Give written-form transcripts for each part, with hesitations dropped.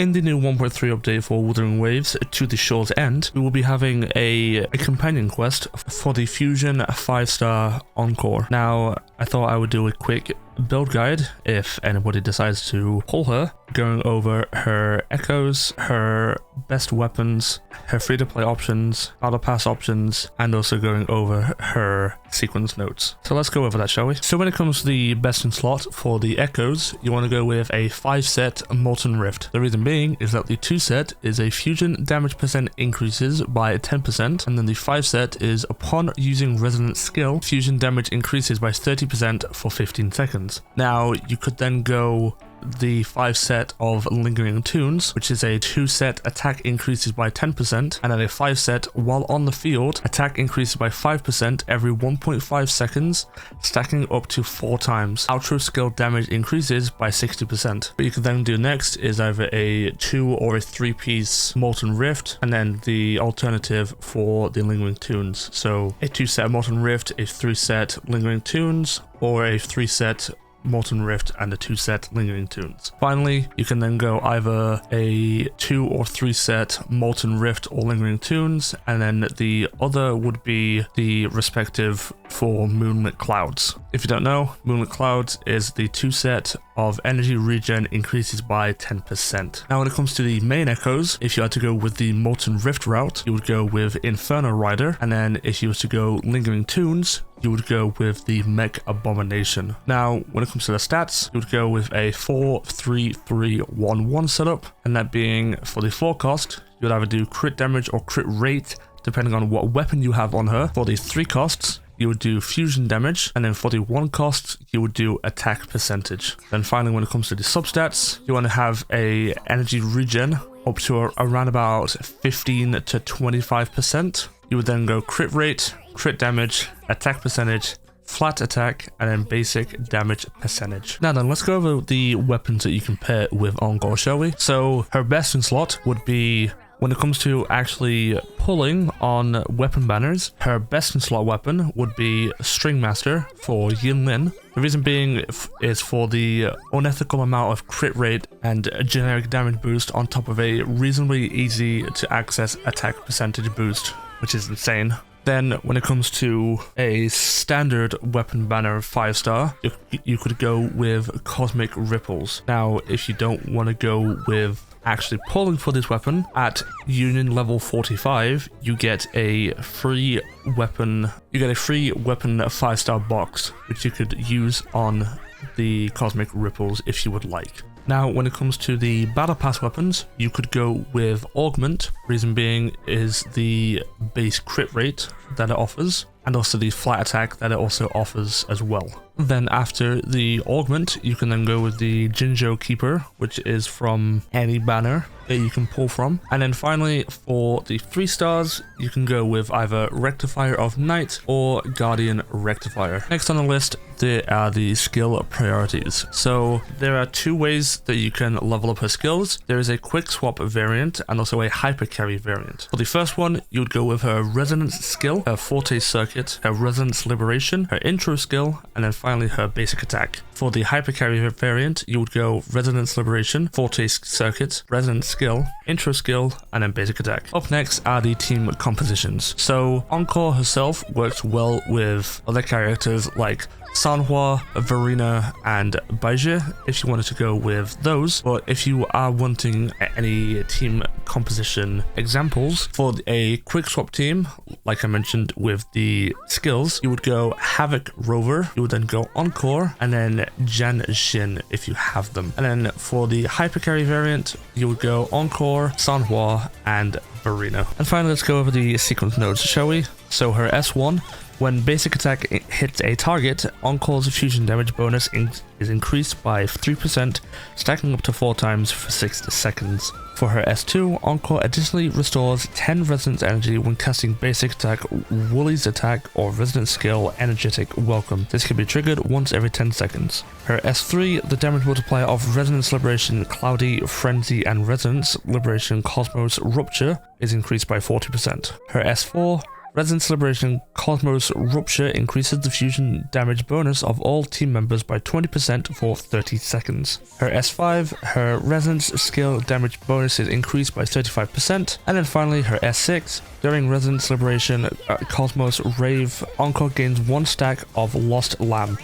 in the new 1.3 update for Wuthering Waves to the Shore's End, we will be having a companion quest for the Fusion 5-star Encore. Now, I thought I would do a quick build guide if anybody decides to pull her, going over her echoes, her best weapons, her free-to-play options, battle pass options, and also going over her sequence notes. So let's go over that, shall we? So when it comes to the best in slot for the echoes, you want to go with a 5-set Molten Rift. The reason being is that the 2-set is a fusion damage percent increases by 10%, and then the 5-set is upon using resonance skill, fusion damage increases by 30% for 15 seconds. Now, you could then go the 5-set of Lingering Tunes, which is a 2-set attack increases by 10%, and then a 5-set while on the field, attack increases by 5% every 1.5 seconds, stacking up to 4 times. Outro skill damage increases by 60%. What you can then do next is either a 2 or a 3-piece Molten Rift, and then the alternative for the Lingering Tunes. So a 2-set Molten Rift, a 3-set Lingering Tunes, or a 3-set Molten Rift and a 2-set Lingering Tunes. Finally, you can then go either a 2 or 3-set Molten Rift or Lingering Tunes, and then the other would be the respective for Moonlit Clouds. If you don't know, Moonlit Clouds is the 2-set of energy regen increases by 10%. Now when it comes to the main echoes, if you had to go with the Molten Rift route, you would go with Inferno Rider, and then if you were to go Lingering Tunes, you would go with the Mech Abomination. Now, when it comes to the stats, you would go with a 4-3-3-1-1 setup, and that being for the 4 cost, you would either do crit damage or crit rate, depending on what weapon you have on her. For the 3 costs, you would do fusion damage, and then for the 1 cost, you would do attack percentage. Then finally, when it comes to the substats, you want to have a energy regen up to around about 15 to 25%. You would then go crit rate, crit damage, attack percentage, flat attack, and then basic damage percentage. Now then, let's go over the weapons that you can pair with Encore, shall we? So her best in slot would be, when it comes to actually pulling on weapon banners, her best in slot weapon would be String Master for Yin Lin. The reason being is for the unethical amount of crit rate and a generic damage boost on top of a reasonably easy to access attack percentage boost, which is insane. Then when it comes to a standard weapon banner 5-star, you could go with Cosmic Ripples. Now, if you don't want to go with actually pulling for this weapon, at Union level 45, you get a free weapon 5-star box, which you could use on the Cosmic Ripples if you would like. Now, when it comes to the Battle Pass weapons, you could go with Augment, reason being is the base crit rate that it offers, and also the flat attack that it also offers as well. Then after the Augment, you can then go with the Jinzhou Keeper, which is from any banner that you can pull from. And then finally, for the 3 stars, you can go with either Rectifier of Night or Guardian Rectifier. Next on the list, there are the skill priorities. So there are 2 ways that you can level up her skills. There is a quick swap variant and also a hyper carry variant. For the first one, you would go with her Resonance skill, her Forte Circuit, her Resonance Liberation, her Intro skill, and then finally her basic attack. For the hyper carry variant, you would go Resonance Liberation, Forte Circuit, Resonance skill, Intro skill, and then basic attack. Up next are the team compositions. So Encore herself works well with other characters like Sanhua, Verena, and Baizhi if you wanted to go with those. But if you are wanting any team composition examples for a quick swap team, like I mentioned with the skills, you would go Havoc Rover, you would then go Encore, and then Jan Xin if you have them. And then for the hypercarry variant, you would go Encore, Sanhua, and Verena. And finally, let's go over the sequence nodes, shall we? So her S1, when basic attack hits a target, Encore's fusion damage bonus is increased by 3%, stacking up to 4 times for 6 seconds. For her S2, Encore additionally restores 10 resonance energy when casting basic attack, Woolly's attack, or resonance skill, Energetic Welcome. This can be triggered once every 10 seconds. Her S3, the damage multiplier of Resonance Liberation, Cloudy, Frenzy, and Resonance Liberation Cosmos Rupture is increased by 40%. Her S4, Resonance Celebration Cosmos Rupture increases the fusion damage bonus of all team members by 20% for 30 seconds. Her S5, her Resonance skill damage bonus is increased by 35%. And then finally her S6, during Resonance Celebration Cosmos Rave, Encore gains 1 stack of Lost Lamb.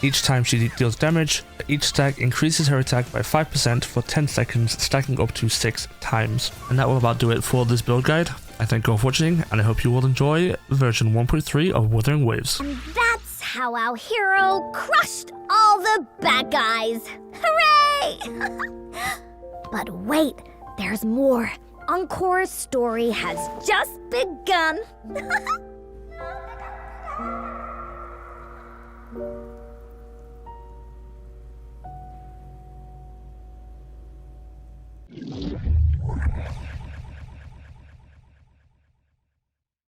Each time she deals damage, each stack increases her attack by 5% for 10 seconds, stacking up to 6 times. And that will about do it for this build guide. I thank you all for watching, and I hope you will enjoy version 1.3 of Wuthering Waves. And that's how our hero crushed all the bad guys. Hooray! But wait, there's more. Encore's story has just begun.